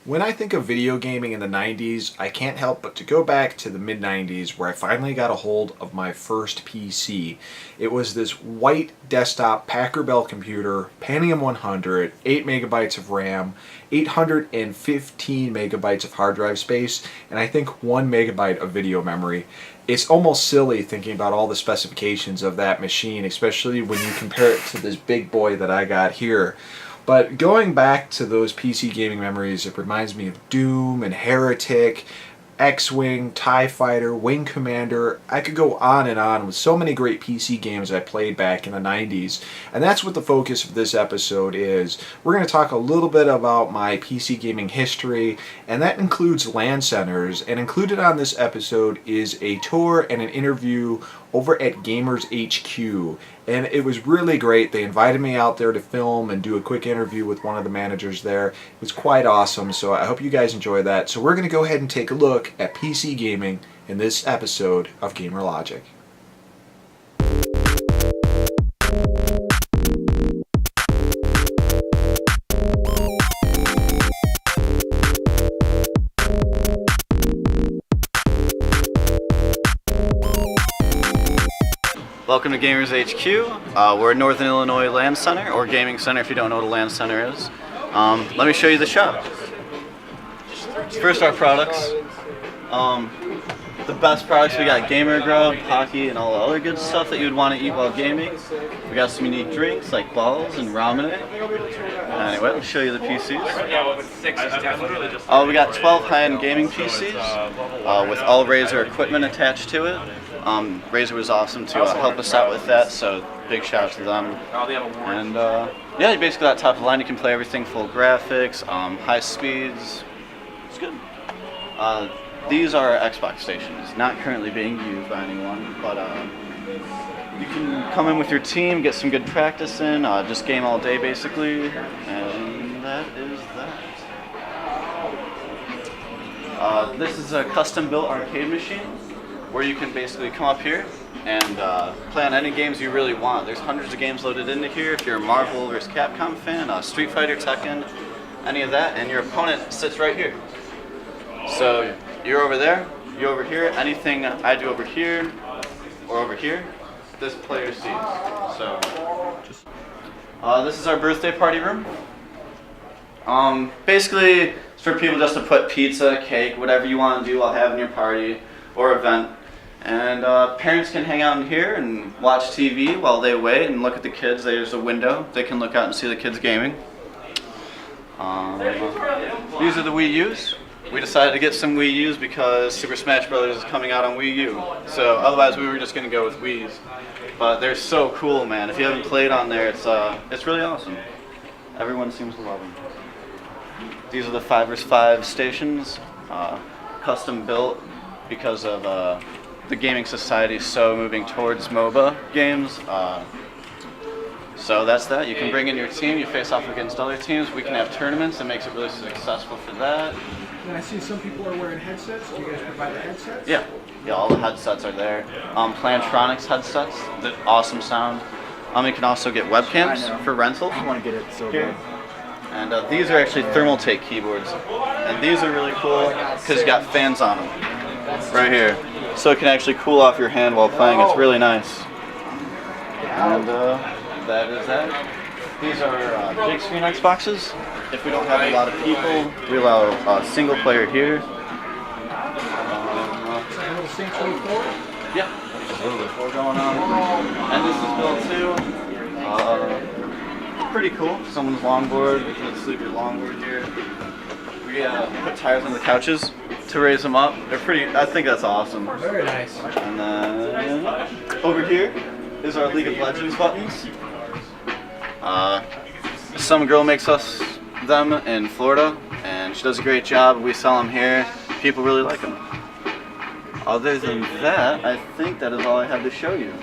When I think of video gaming in the 90s, I can't help but to go back to the mid-90s where I finally got a hold of my first PC. It was this white desktop Packard Bell computer, Pentium 100, 8 megabytes of RAM, 815 megabytes of hard drive space, and I think 1 megabyte of video memory. It's almost silly thinking about all the specifications of that machine, especially when you compare it to this big boy that I got here. But going back to those PC gaming memories, it reminds me of Doom and Heretic, X-Wing, TIE Fighter, Wing Commander. I could go on with so many great PC games I played back in the 90s. And that's what the focus of this episode is. We're going to talk a little bit about my PC gaming history, and that includes LAN centers. And included on this episode is a tour and an interview over at Gamers HQ. And it was really great. They invited me out there to film and do a quick interview with one of the managers there. It was quite awesome, so I hope you guys enjoy that. So we're going to go ahead and take a look at PC gaming in this episode of Gamer Logic. Welcome to Gamers HQ. We're at Northern Illinois LAN Center, or Gaming Center if you don't know what a LAN Center is. Let me show you the shop. First, our products. The best products, we got Gamer Grub, Pocky, and all the other good stuff that you would want to eat while gaming. We got some unique drinks like balls and ramen. Anyway, I'll show you the PCs. We got 12 high-end gaming PCs with all Razer equipment attached to it. Razer was awesome to help us out with that, so big shout out to them. And yeah, basically that top of the line, you can play everything full graphics, high speeds. It's good. These are Xbox stations, not currently being used by anyone, but you can come in with your team, get some good practice in, just game all day basically, and that is that. This is a custom-built arcade machine where you can basically come up here and play on any games you really want. There's hundreds of games loaded into here. If you're a Marvel vs. Capcom fan, Street Fighter, Tekken, any of that, and your opponent sits right here. So you're over there, you're over here, anything I do over here or over here, this player sees. So this is our birthday party room. Basically, it's for people just to put pizza, cake, whatever you want to do while having your party or event. And parents can hang out in here and watch TV while they wait and look at the kids. There's a window. They can look out and see the kids gaming. These are the Wii U's. We decided to get some Wii U's because Super Smash Bros. Is coming out on Wii U. So otherwise we were just going to go with Wii's. But they're so cool, man. If you haven't played on there, it's really awesome. Everyone seems to love them. These are the 5 vs. 5 stations, custom built because of the gaming society so moving towards MOBA games. So that's that. You can bring in your team, you face off against other teams. We can have tournaments. It makes it really successful for that. And I see some people are wearing headsets. Do you guys provide the headsets? Yeah, all the headsets are there. Plantronics headsets, awesome sound. You can also get webcams for rental. I want to get it so here. And these are actually Thermaltake keyboards. And these are really cool because you got fans on them right here. So it can actually cool off your hand while playing. It's really nice. And that is that. These are big screen Xboxes. If we don't have a lot of people, we allow a single player here. Yeah, there's a little bit going on. And this is built too. Pretty cool. Someone's longboard. You can sleep your longboard here. We put tires on the couches to raise them up. They're pretty. I think that's awesome. Very nice. And then over here is our League of Legends buttons. Some girl makes us them in Florida, and she does a great job. We sell them here. People really like them. Other than that, I think that is all I have to show you.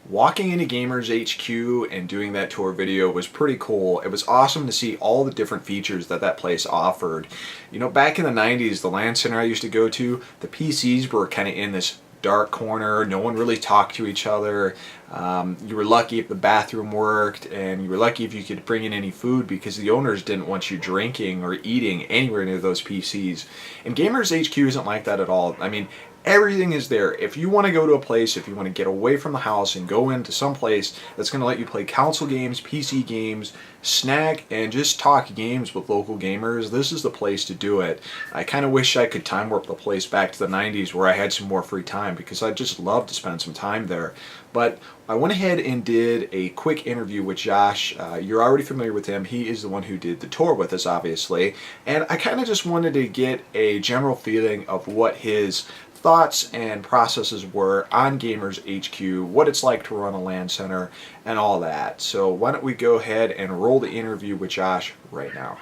Walking into Gamers HQ and doing that tour video was pretty cool. It was awesome to see all the different features that place offered. You know, back in the 90s, the LAN Center I used to go to, the PCs were kind of in this dark corner. No one really talked to each other. You were lucky if the bathroom worked, and you were lucky if you could bring in any food because the owners didn't want you drinking or eating anywhere near those PCs. And Gamers HQ isn't like that at all. I mean, everything is there. If you want to go to a place, if you want to get away from the house and go into some place that's going to let you play console games, PC games, snack, and just talk games with local gamers, this is the place to do it. I kind of wish I could time warp the place back to the 90s where I had some more free time because I'd just love to spend some time there. But I went ahead and did a quick interview with Josh. You're already familiar with him. He is the one who did the tour with us, obviously. And I kind of just wanted to get a general feeling of what his thoughts and processes were on Gamers HQ, what it's like to run a LAN Center, and all that. So why don't we go ahead and roll the interview with Josh right now.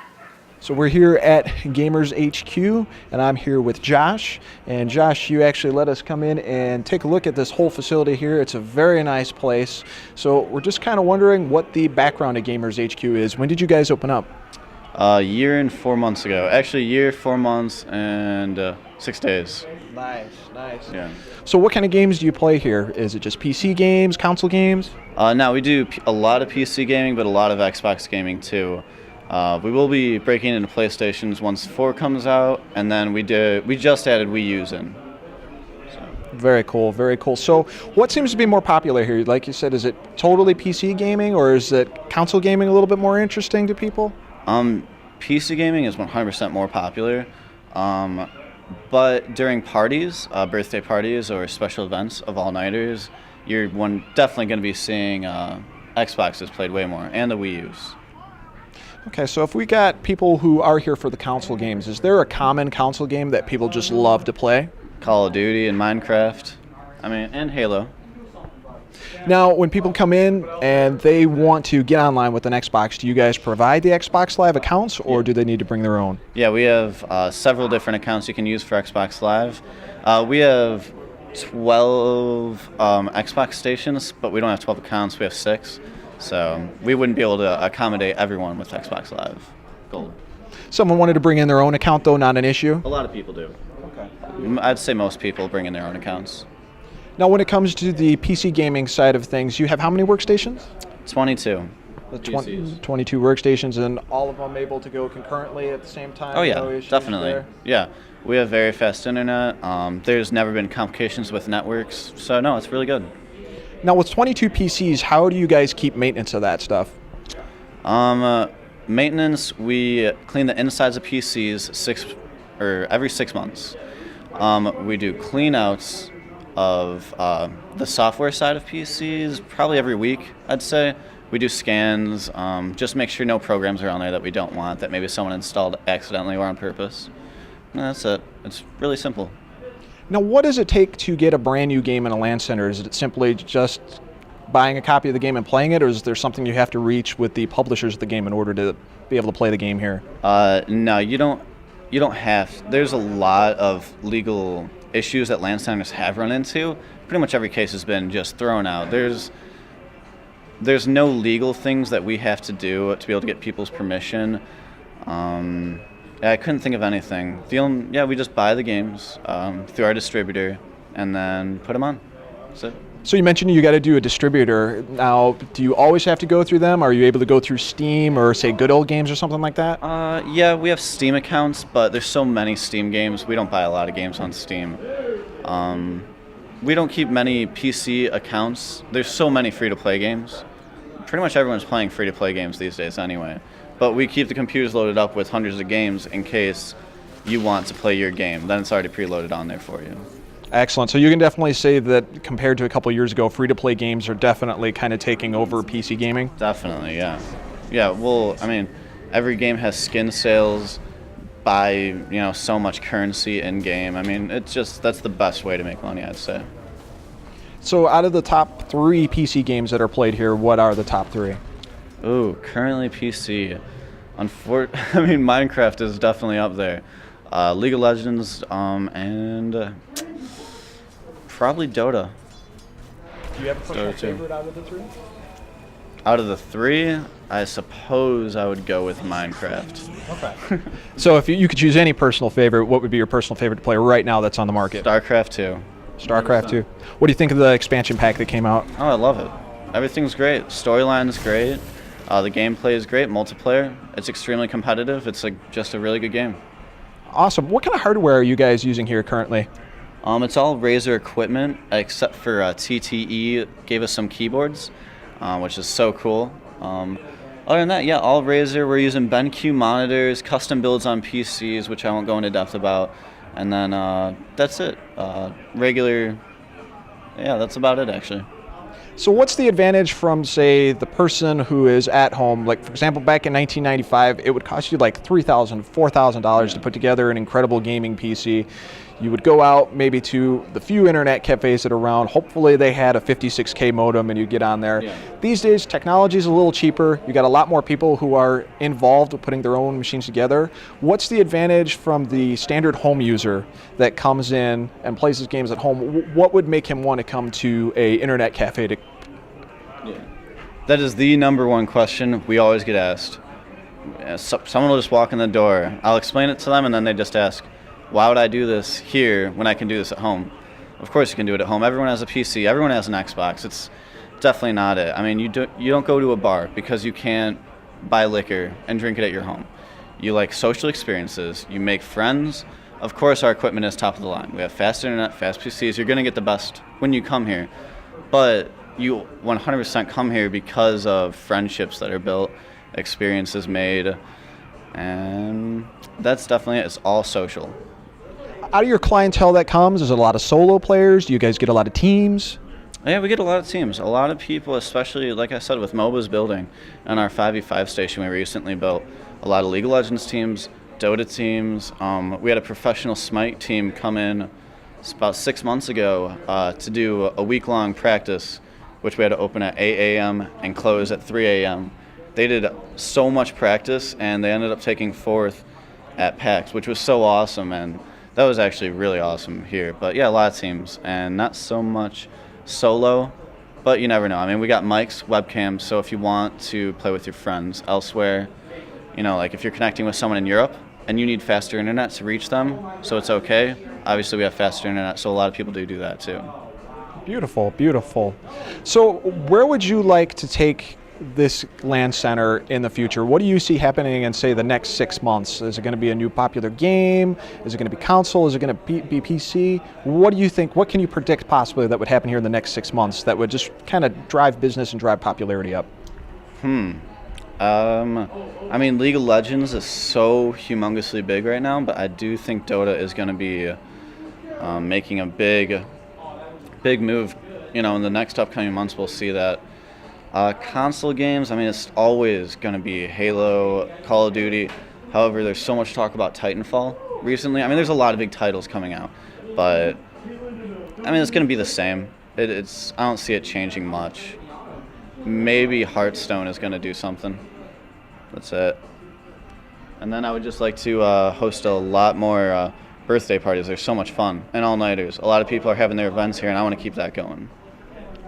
So we're here at Gamers HQ, and I'm here with Josh. And Josh, you actually let us come in and take a look at this whole facility here. It's a very nice place. So we're just kind of wondering what the background of Gamers HQ is. When did you guys open up? A year and 4 months ago. Actually, a year, 4 months, and 6 days. Nice, nice. Yeah. So what kind of games do you play here? Is it just PC games, console games? No, we do a lot of PC gaming, but a lot of Xbox gaming too. We will be breaking into PlayStations once 4 comes out, and then we just added Wii U's in. Very cool, very cool. So what seems to be more popular here? Like you said, is it totally PC gaming, or is it console gaming a little bit more interesting to people? PC gaming is 100% more popular, but during parties, birthday parties or special events of all-nighters, you're definitely going to be seeing Xboxes played way more, and the Wii U's. Okay, so if we got people who are here for the console games, is there a common console game that people just love to play? Call of Duty and Minecraft, and Halo. Now, when people come in and they want to get online with an Xbox, do you guys provide the Xbox Live accounts, or do they need to bring their own? Yeah, we have several different accounts you can use for Xbox Live. We have 12 Xbox stations, but we don't have 12 accounts, we have 6. So we wouldn't be able to accommodate everyone with Xbox Live Gold. Someone wanted to bring in their own account, though, not an issue? A lot of people do. Okay. I'd say most people bring in their own accounts. Now, when it comes to the PC gaming side of things, you have how many workstations? 22. 22 workstations, and all of them able to go concurrently at the same time? Oh, yeah, no issues definitely. there? Yeah, we have very fast internet. There's never been complications with networks, so no, it's really good. Now, with 22 PCs, how do you guys keep maintenance of that stuff? Maintenance, we clean the insides of PCs every 6 months. We do cleanouts of the software side of PCs probably every week, I'd say. We do scans, just make sure no programs are on there that we don't want, that maybe someone installed accidentally or on purpose. And that's it. It's really simple. Now, what does it take to get a brand new game in a LAN Center? Is it simply just buying a copy of the game and playing it, or is there something you have to reach with the publishers of the game in order to be able to play the game here? No, you don't have. There's a lot of legal issues that LAN Centers have run into. Pretty much every case has been just thrown out. There's no legal things that we have to do to be able to get people's permission. I couldn't think of anything. We just buy the games through our distributor and then put them on. So you mentioned you got to do a distributor. Now, do you always have to go through them? Are you able to go through Steam or, say, Good Old Games or something like that? Yeah, we have Steam accounts, but there's so many Steam games. We don't buy a lot of games on Steam. We don't keep many PC accounts. There's so many free-to-play games. Pretty much everyone's playing free-to-play games these days anyway. But we keep the computers loaded up with hundreds of games in case you want to play your game. Then it's already preloaded on there for you. Excellent. So you can definitely say that compared to a couple years ago, free-to-play games are definitely kind of taking over PC gaming? Definitely, yeah. Yeah, well, every game has skin sales, buy, so much currency in-game. That's the best way to make money, I'd say. So out of the top 3 PC games that are played here, what are the top 3? Ooh, currently PC. Minecraft is definitely up there. League of Legends, and probably Dota. Do you have a personal favorite out of the 3? Out of the 3, I suppose I would go with Minecraft. Okay. So if you could choose any personal favorite, what would be your personal favorite to play right now that's on the market? StarCraft 2. StarCraft 2. What do you think of the expansion pack that came out? Oh, I love it. Everything's great. Storyline's great. The gameplay is great. Multiplayer. It's extremely competitive. It's just a really good game. Awesome. What kind of hardware are you guys using here currently? It's all Razer equipment, except for TTE gave us some keyboards, which is so cool. Other than that, yeah, all Razer. We're using BenQ monitors, custom builds on PCs, which I won't go into depth about. And then that's it. Regular, yeah, that's about it actually. So what's the advantage from, say, the person who is at home? Like, for example, back in 1995, it would cost you like $3,000, $4,000 to put together an incredible gaming PC. You would go out maybe to the few internet cafes that are around. Hopefully they had a 56K modem and you get on there. Yeah. These days, technology is a little cheaper. You got a lot more people who are involved with putting their own machines together. What's the advantage from the standard home user that comes in and plays his games at home? What would make him want to come to a internet cafe to... Yeah. That is the number one question we always get asked. Someone will just walk in the door. I'll explain it to them and then they just ask, why would I do this here when I can do this at home? Of course you can do it at home. Everyone has a PC. Everyone has an Xbox. It's definitely not it. I mean, you don't go to a bar because you can't buy liquor and drink it at your home. You like social experiences. You make friends. Of course, our equipment is top of the line. We have fast internet, fast PCs. You're going to get the best when you come here. But you 100% come here because of friendships that are built, experiences made, and that's definitely it. It's all social. Out of your clientele that comes, is it a lot of solo players? Do you guys get a lot of teams? Yeah, we get a lot of teams. A lot of people, especially, like I said, with MOBA's building and our 5v5 station we recently built, a lot of League of Legends teams, Dota teams. We had a professional Smite team come in about 6 months ago to do a week-long practice, which we had to open at 8 a.m. and close at 3 a.m. They did so much practice, and they ended up taking 4th at PAX, which was so awesome, and that was actually really awesome here. But yeah, a lot of teams, and not so much solo, but you never know. I mean, we got mics, webcams, so if you want to play with your friends elsewhere, you know, like if you're connecting with someone in Europe and you need faster internet to reach them, so it's okay. Obviously, we have faster internet, so a lot of people do that too. Beautiful, beautiful. So where would you like to take this LAN Center in the future? What do you see happening in, say, the next 6 months? Is it going to be a new popular game? Is it going to be console? Is it going to be PC? What do you think, what can you predict possibly that would happen here in the next 6 months that would just kind of drive business and drive popularity up? I mean, League of Legends is so humongously big right now, but I do think Dota is going to be making a big move. You know, in the next upcoming months, we'll see that. Console games, I mean, it's always going to be Halo, Call of Duty. However, there's so much talk about Titanfall recently. I mean, there's a lot of big titles coming out, but I mean, it's going to be the same. I don't see it changing much. Maybe Hearthstone is going to do something. That's it. And then I would just like to host a lot more birthday parties. They're so much fun, and all-nighters. A lot of people are having their events here, and I want to keep that going.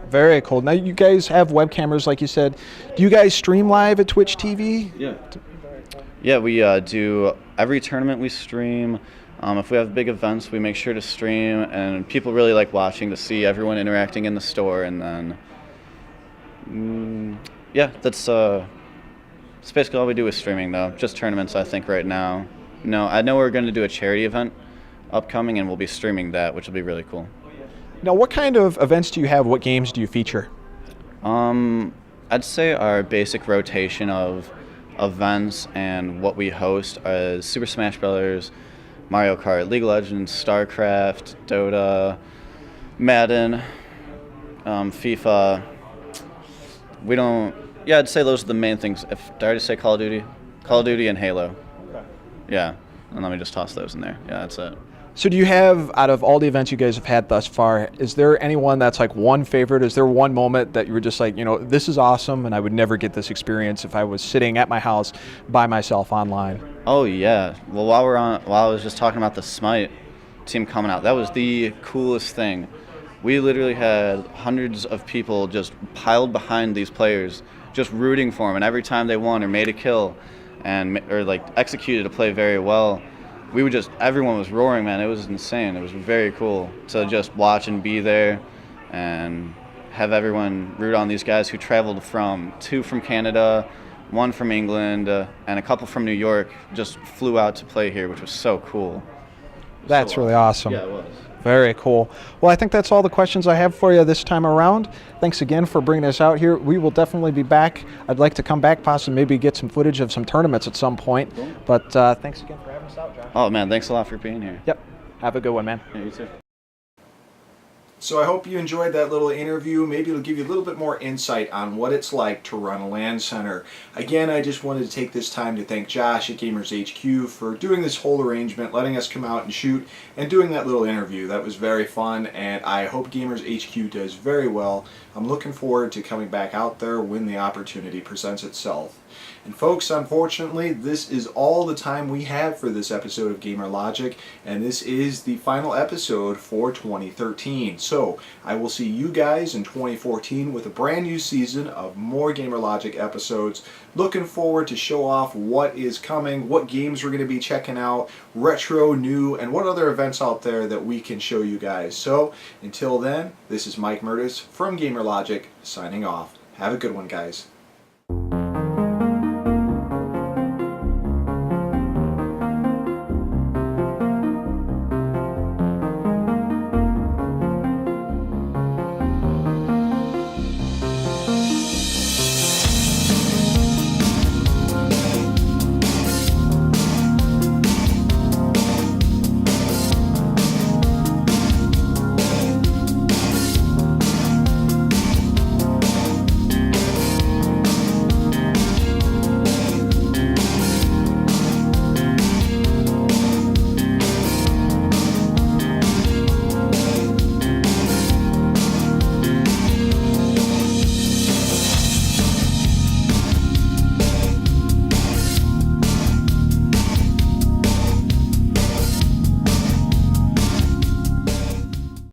Very cool. Now, you guys have web cameras, like you said. Do you guys stream live at Twitch TV? Yeah. Yeah, we do every tournament we stream. If we have big events, we make sure to stream, and people really like watching to see everyone interacting in the store. And then, yeah, that's basically all we do with streaming, though. Just tournaments, I think, right now. No, I know we're going to do a charity event upcoming, and we'll be streaming that, which will be really cool. Now, what kind of events do you have? What games do you feature? I'd say our basic rotation of events and what we host is Super Smash Bros., Mario Kart, League of Legends, StarCraft, Dota, Madden, FIFA. Yeah, I'd say those are the main things. Did I already say Call of Duty and Halo. Okay. Yeah, and let me just toss those in there. Yeah, that's it. So do you have, out of all the events you guys have had thus far, is there anyone that's like one favorite? Is there one moment that you were just like, you know, this is awesome and I would never get this experience if I was sitting at my house by myself online? Oh yeah. Well, while I was just talking about the Smite team coming out, that was the coolest thing. We literally had hundreds of people just piled behind these players, just rooting for them, and every time they won or made a kill or like executed a play very well, we would just, everyone was roaring, man. It was insane. It was very cool to just watch and be there and have everyone root on these guys who traveled two from Canada, one from England, and a couple from New York just flew out to play here, which was so cool. That's really awesome. Yeah, it was. Very cool. Well, I think that's all the questions I have for you this time around. Thanks again for bringing us out here. We will definitely be back. I'd like to come back, possibly maybe get some footage of some tournaments at some point. Cool. But thanks again for having us out, Josh. Oh, man, thanks a lot for being here. Yep. Have a good one, man. Yeah, you too. So I hope you enjoyed that little interview. Maybe it'll give you a little bit more insight on what it's like to run a LAN Center. Again, I just wanted to take this time to thank Josh at Gamers HQ for doing this whole arrangement, letting us come out and shoot, and doing that little interview. That was very fun, and I hope Gamers HQ does very well. I'm looking forward to coming back out there when the opportunity presents itself. And folks, unfortunately, this is all the time we have for this episode of Gamer Logic, and this is the final episode for 2013. So, I will see you guys in 2014 with a brand new season of more Gamer Logic episodes. Looking forward to show off what is coming, what games we're going to be checking out, retro, new, and what other events out there that we can show you guys. So, until then, this is Mike Murtis from Gamer Logic, signing off. Have a good one, guys.